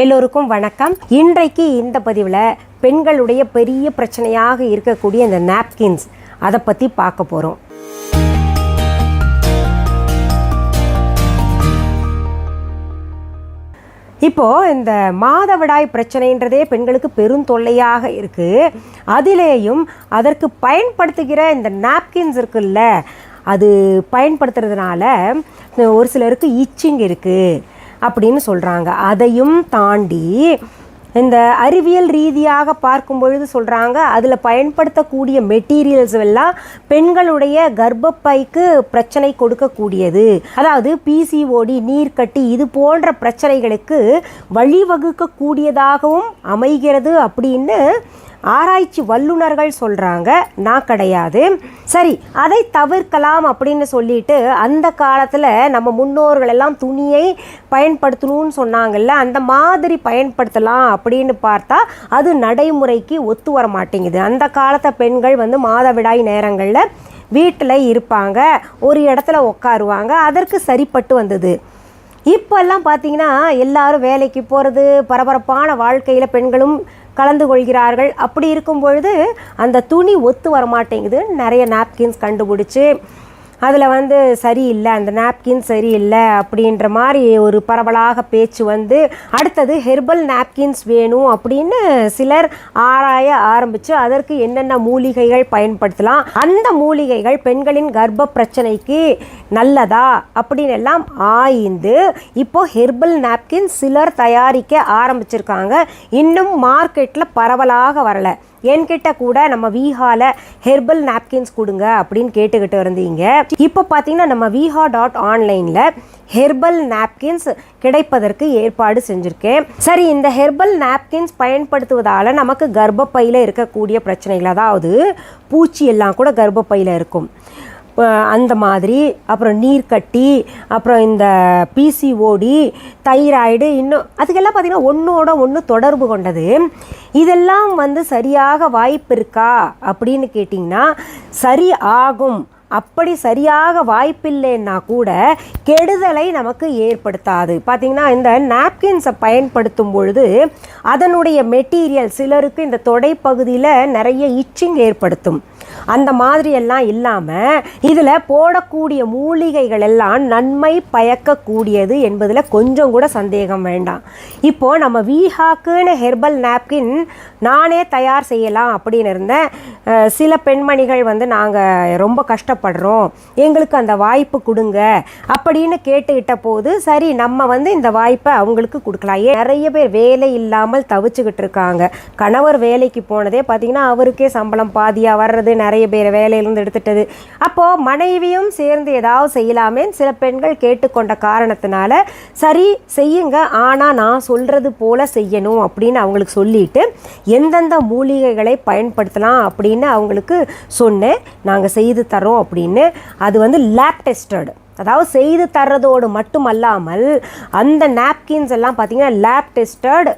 எல்லோருக்கும் வணக்கம். இன்றைக்கு இந்த பதிவில் பெண்களுடைய பெரிய பிரச்சனையாக இருக்கக்கூடிய இந்த நாப்கின்ஸ் அதை பற்றி பார்க்க போகிறோம். இப்போது இந்த மாதவிடாய் பிரச்சனைன்றதே பெண்களுக்கு பெரும் தொல்லையாக இருக்குது. அதிலேயும் அதற்கு பயன்படுத்துகிற இந்த நாப்கின்ஸ் இருக்குல்ல, அது பயன்படுத்துறதுனால ஒரு சிலருக்கு இச்சிங் இருக்குது அப்படின்னு சொல்கிறாங்க. அதையும் தாண்டி இந்த அறிவியல் ரீதியாக பார்க்கும் பொழுது சொல்கிறாங்க, அதில் பயன்படுத்தக்கூடிய மெட்டீரியல்ஸ் எல்லாம் பெண்களுடைய கர்ப்பப்பைக்கு பிரச்சனை கொடுக்கக்கூடியது. அதாவது பிசிஓடி, நீர்க்கட்டி, இது போன்ற பிரச்சனைகளுக்கு வழிவகுக்கக்கூடியதாகவும் அமைகிறது அப்படின்னு ஆராய்ச்சி வல்லுநர்கள் சொல்கிறாங்க. நான் கிடையாது. சரி, அதை தவிர்க்கலாம் அப்படின்னு சொல்லிட்டு அந்த காலத்தில் நம்ம முன்னோர்கள் எல்லாம் துணியை பயன்படுத்தணும்னு சொன்னாங்கல்ல, அந்த மாதிரி பயன்படுத்தலாம் அப்படின்னு பார்த்தா அது நடைமுறைக்கு ஒத்து வர மாட்டேங்குது. அந்த காலத்தை பெண்கள் மாதவிடாய் நேரங்களில் வீட்டில் இருப்பாங்க, ஒரு இடத்துல உட்காருவாங்க, அதற்கு சரிப்பட்டு வந்தது. இப்போல்லாம் பார்த்திங்கன்னா எல்லாரும் வேலைக்கு போகிறது, பரபரப்பான வாழ்க்கையில் பெண்களும் கலந்து கொள்கிறார்கள். அப்படி இருக்கும் பொழுது அந்த துணி ஒத்து வரமாட்டேங்குது. நிறைய நாப்கின்ஸ் கண்டுபிடிச்சி அதில் சரியில்லை, அந்த நாப்கின் சரியில்லை அப்படின்ற மாதிரி ஒரு பரவலாக பேச்சு அடுத்தது ஹெர்பல் நாப்கின்ஸ் வேணும் அப்படின்னு சிலர் ஆராய ஆரம்பித்து அதற்கு என்னென்ன மூலிகைகள் பயன்படுத்தலாம், அந்த மூலிகைகள் பெண்களின் கர்ப்ப பிரச்சனைக்கு நல்லதா அப்படின்னு எல்லாம் ஆய்ந்து இப்போ ஹெர்பல் நாப்கின் சிலர் தயாரிக்க ஆரம்பிச்சிருக்காங்க. இன்னும் மார்க்கெட்டில் பரவலாக வரலை. என்கிட்ட கூட நம்ம வீஹாவில் ஹெர்பல் நாப்கின்ஸ் கொடுங்க அப்படின்னு கேட்டுக்கிட்டு இருந்தீங்க. இப்போ பார்த்தீங்கன்னா நம்ம வீஹா.ஆன்லைனில் ஹெர்பல் நாப்கின்ஸ் கிடைப்பதற்கு ஏற்பாடு செஞ்சுருக்கேன். சரி, இந்த ஹெர்பல் நாப்கின்ஸ் பயன்படுத்துவதால் நமக்கு கர்ப்பப்பையில் இருக்கக்கூடிய பிரச்சனைகள், அதாவது பூச்சி எல்லாம் கூட கர்ப்பப்பையில் இருக்கும், அந்த மாதிரி, அப்புறம் நீர்க்கட்டி, அப்புறம் இந்த பிசிஓடி, தைராய்டு, இன்னும் அதுக்கெல்லாம் பார்த்திங்கன்னா ஒன்றோட ஒன்று தொடர்பு கொண்டது. இதெல்லாம் சரியாக வாய்ப்பு இருக்கா அப்படின்னு கேட்டிங்கன்னா சரி ஆகும். அப்படி சரியாக வாய்ப்பில்லைன்னா கூட கெடுதலை நமக்கு ஏற்படுத்தாது. பார்த்திங்கன்னா இந்த நாப்கின்ஸை பயன்படுத்தும் பொழுது அதனுடைய மெட்டீரியல் சிலருக்கு இந்த தொடைப்பகுதியில் நிறைய இச்சிங் ஏற்படுத்தும். அந்த மாதிரி எல்லாம் இல்லாமல் இதில் போடக்கூடிய மூலிகைகள் எல்லாம் நன்மை பயக்கக்கூடியது என்பதில் கொஞ்சம் கூட சந்தேகம் வேண்டாம். இப்போது நம்ம வீஹாக்குன்னு ஹெர்பல் நாப்கின் நானே தயார் செய்யலாம் அப்படின்னு இருந்தேன். சில பெண்மணிகள் நாங்கள் ரொம்ப கஷ்டப்படுறோம், எங்களுக்கு அந்த வாய்ப்பு கொடுங்க அப்படின்னு கேட்டுக்கிட்ட போது சரி நம்ம இந்த வாய்ப்பை அவங்களுக்கு கொடுக்கலாம். நிறைய பேர் வேலை இல்லாமல் தவிச்சுக்கிட்டு இருக்காங்க. கணவர் வேலைக்கு போனதே பார்த்திங்கன்னா அவருக்கே சம்பளம் பாதியாக வர்றது, நிறைய பேர் வேலையிலிருந்து எடுத்துட்டது. அப்போது மனைவியும் சேர்ந்து ஏதாவது செய்யலாமே சில பெண்கள் கேட்டுக்கொண்ட காரணத்தினால சரி செய்யுங்க, ஆனால் நான் சொல்கிறது போல் செய்யணும் அப்படின்னு அவங்களுக்கு சொல்லிட்டு எந்தெந்த மூலிகைகளை பயன்படுத்தலாம் அப்படின்னு அவங்களுக்கு சொன்னேன். நாங்கள் செய்து தரோம் அப்படின்னு. அது லேப் டெஸ்டட், அதாவது செய்து தர்றதோடு மட்டுமல்லாமல் அந்த நாப்கின்ஸ் எல்லாம் பார்த்திங்கன்னா லேப் டெஸ்டட்.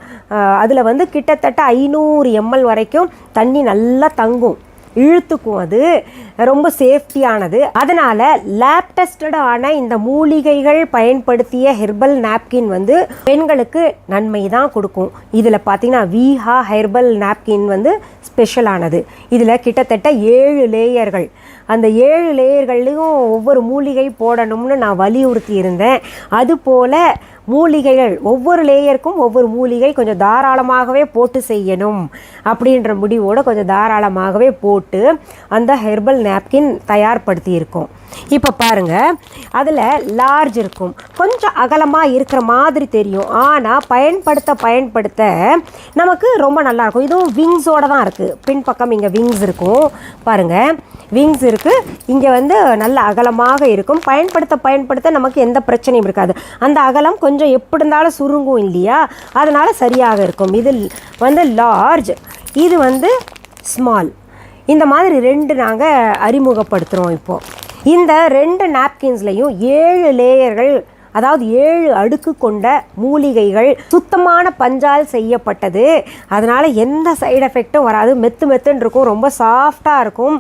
அதில் கிட்டத்தட்ட 500 ml வரைக்கும் தண்ணி நல்லா தங்கும், இழுத்துக்கும், அது ரொம்ப சேஃப்டியானது. அதனால் லேப் டெஸ்டடான இந்த மூலிகைகள் பயன்படுத்திய ஹெர்பல் நாப்கின் பெண்களுக்கு நன்மை தான் கொடுக்கும். இதில் பார்த்திங்கன்னா வீஹா ஹெர்பல் நாப்கின் ஸ்பெஷலானது. இதில் கிட்டத்தட்ட 7 லேயர்கள். அந்த 7 லேயர்கள்லையும் ஒவ்வொரு மூலிகை போடணும்னு நான் வலியுறுத்தி இருந்தேன். அதுபோல் மூலிகைகள் ஒவ்வொரு லேயருக்கும் ஒவ்வொரு மூலிகை கொஞ்சம் தாராளமாகவே போட்டு செய்யணும் அப்படின்ற முடிவோடு கொஞ்சம் தாராளமாகவே போட்டு அந்த ஹெர்பல் நாப்கின் தயார்படுத்தி இருக்கோம். இப்போ பாருங்கள், அதில் லார்ஜ் இருக்கும், கொஞ்சம் அகலமாக இருக்கிற மாதிரி தெரியும், ஆனால் பயன்படுத்த நமக்கு ரொம்ப நல்லாயிருக்கும். இதுவும் விங்ஸோடு தான் இருக்குது. பின்பக்கம் இங்கே விங்ஸ் இருக்கும், பாருங்கள் விங்ஸ் இருக்குது. இங்கே நல்ல அகலமாக இருக்கும். பயன்படுத்த நமக்கு எந்த பிரச்சனையும் இருக்காது. அந்த அகலம் கொஞ்சம் எப்படி இருந்தாலும் சுருங்கும் இல்லையா, அதனால் சரியாக இருக்கும். இது லார்ஜ், இது ஸ்மால். இந்த மாதிரி 2 நாங்கள் அறிமுகப்படுத்துகிறோம். இப்போது இந்த 2 நாப்கின்ஸ்லையும் 7 லேயர்கள் அதாவது 7 அடுக்கு கொண்ட மூலிகைகள், சுத்தமான பஞ்சால் செய்யப்பட்டது. அதனால் எந்த சைடு எஃபெக்டும் வராது. மெத்துன்னு இருக்கும், ரொம்ப சாஃப்டாக இருக்கும்.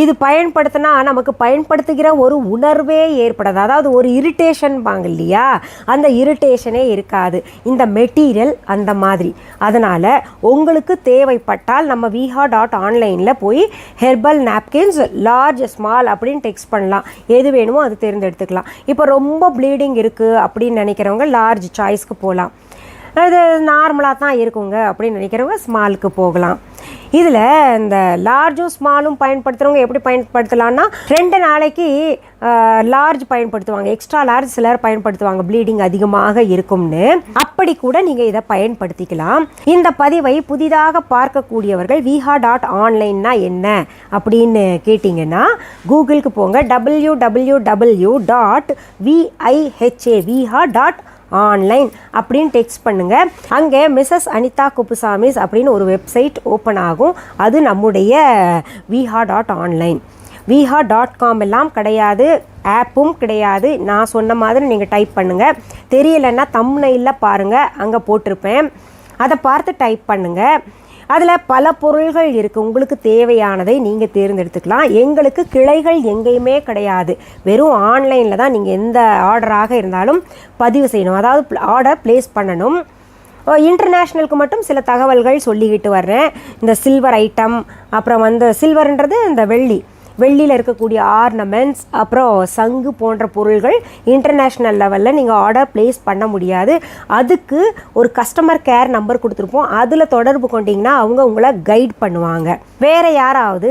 இது பயன்படுத்தினா நமக்கு பயன்படுத்துகிற ஒரு உணர்வே ஏற்படாது. அதாவது ஒரு இரிட்டேஷன் பாங்க இல்லையா, அந்த இரிட்டேஷனே இருக்காது. இந்த மெட்டீரியல் அந்த மாதிரி. அதனால் உங்களுக்கு தேவைப்பட்டால் நம்ம viha.online போய் ஹெர்பல் நாப்கின்ஸ் லார்ஜ் ஸ்மால் அப்படின்னு டெக்ஸ்ட் பண்ணலாம். எது வேணுமோ அது தேர்ந்தெடுத்துக்கலாம். இப்போ ரொம்ப ப்ளீடிங் இருக்குது அப்படின்னு நினைக்கிறவங்க லார்ஜ் சாய்ஸ்க்கு போகலாம். அது நார்மலாக தான் இருக்குங்க அப்படின்னு நினைக்கிறவங்க ஸ்மாலுக்கு போகலாம். இதில் இந்த லார்ஜும் ஸ்மாலும் பயன்படுத்துகிறவங்க எப்படி பயன்படுத்தலான்னா, 2 நாளைக்கு லார்ஜ் பயன்படுத்துவாங்க, எக்ஸ்ட்ரா லார்ஜ் சிலர் பயன்படுத்துவாங்க ப்ளீடிங் அதிகமாக இருக்கும்னு. அப்படி கூட நீங்கள் இதை பயன்படுத்திக்கலாம். இந்த பதிவை புதிதாக பார்க்கக்கூடியவர்கள் viha.online என்ன அப்படின்னு கேட்டிங்கன்னா கூகுளுக்கு போங்க. www.viha.online அப்படின்னு டெக்ஸ்ட் பண்ணுங்கள். அங்கே மிஸ்ஸஸ் அனிதா குப்புசாமிஸ் அப்படின்னு ஒரு வெப்சைட் ஓப்பன் ஆகும். அது நம்முடைய viha.online. viha.com எல்லாம் கிடையாது, ஆப்பும் கிடையாது. நான் சொன்ன மாதிரி நீங்கள் டைப் பண்ணுங்கள். தெரியலைன்னா தம்ப்நெயிலில் பாருங்கள், அங்கே போட்டிருப்பேன், அதை பார்த்து டைப் பண்ணுங்கள். அதில் பல பொருள்கள் இருக்குது. உங்களுக்கு தேவையானதை நீங்கள் தேர்ந்தெடுத்துக்கலாம். எங்களுக்கு கிளைகள் எங்கேயுமே கிடையாது. வெறும் ஆன்லைனில் தான் நீங்கள் எந்த ஆர்டராக இருந்தாலும் பதிவு செய்யணும், அதாவது ஆர்டர் ப்ளேஸ் பண்ணணும். இன்டர்நேஷ்னலுக்கு மட்டும் சில தகவல்கள் சொல்லிக்கிட்டு வர்றேன். இந்த சில்வர் ஐட்டம், அப்புறம் சில்வர்ன்றது இந்த வெள்ளியில் இருக்கக்கூடிய ஆர்னமெண்ட்ஸ், அப்புறம் சங்கு போன்ற பொருள்கள் இன்டர்நேஷ்னல் லெவலில் நீங்கள் ஆர்டர் ப்ளேஸ் பண்ண முடியாது. அதுக்கு ஒரு கஸ்டமர் கேர் நம்பர் கொடுத்துருப்போம். அதில் தொடர்பு கொண்டிங்கன்னா அவங்க உங்களை கைட் பண்ணுவாங்க. வேறு யாராவது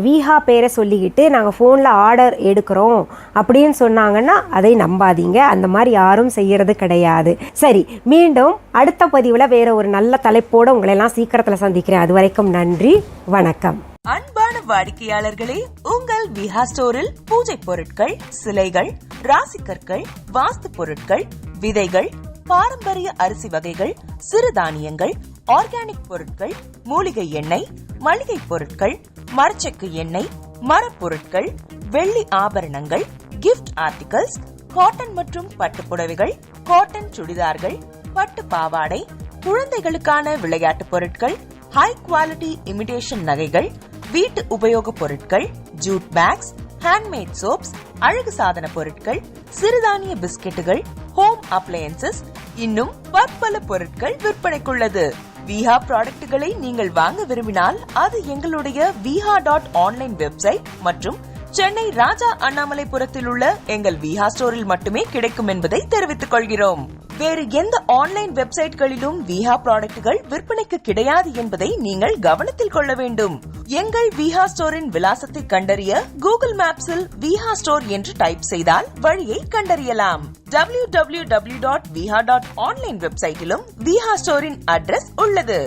விஹா பேரை சொல்லிக்கிட்டு நாங்கள் ஃபோனில் ஆர்டர் எடுக்கிறோம் அப்படின்னு சொன்னாங்கன்னா அதை நம்பாதீங்க. அந்த மாதிரி யாரும் செய்கிறது கிடையாது. சரி, மீண்டும் அடுத்த பதிவில் வேறு ஒரு நல்ல தலைப்போடு உங்களெல்லாம் சீக்கிரத்தில் சந்திக்கிறேன். அது வரைக்கும் நன்றி, வணக்கம். அன்பான வாடிக்கையாளர்களே, உங்கள் விஹா ஸ்டோரில் பூஜை பொருட்கள், சிலைகள், ராசிக்கற்கள், வாஸ்து பொருட்கள், விதைகள், பாரம்பரிய அரிசி வகைகள், சிறுதானியங்கள், ஆர்கானிக் பொருட்கள், மூலிகை எண்ணெய், மளிகை பொருட்கள், மரச்செக்கு எண்ணெய், மரப்பொருட்கள், வெள்ளி ஆபரணங்கள், கிஃப்ட் ஆர்டிகல்ஸ், காட்டன் மற்றும் பட்டு புடவைகள், காட்டன் சுடிதார்கள், பட்டு பாவாடை, குழந்தைகளுக்கான விளையாட்டு பொருட்கள், ஹை குவாலிட்டி இமிடேஷன் நகைகள், வீட்டு உபயோக பொருட்கள், ஜூட் பேக்ஸ், ஹேண்ட்மேட் சோப்ஸ், அழகு சாதன பொருட்கள், சிறுதானிய பிஸ்கெட்டுகள், ஹோம் அப்ளையன்சஸ், இன்னும் பற்பல பொருட்கள் விற்பனைக்குள்ளது. விஹா ப்ராடக்ட்களை நீங்கள் வாங்க விரும்பினால் அது எங்களுடைய viha.online வெப்சைட் மற்றும் சென்னை ராஜா அண்ணாமலைபுரத்தில் உள்ள எங்கள் விஹா ஸ்டோரில் மட்டுமே கிடைக்கும் என்பதை தெரிவித்துக் கொள்கிறோம். வேறு எந்த ஆன்லைன் வெப்சைட்களிலும் விஹா ப்ராடக்ட்கள் விற்பனைக்கு கிடையாது என்பதை நீங்கள் கவனத்தில் கொள்ள வேண்டும். எங்கள் விஹா ஸ்டோரின் விலாசத்தை கண்டறிய கூகுள் மேப்ஸில் விஹா ஸ்டோர் என்று டைப் செய்தால் வழியை கண்டறியலாம். www.viha.online வெப்சைட்டிலும் விஹா ஸ்டோரின் அட்ரஸ் உள்ளது.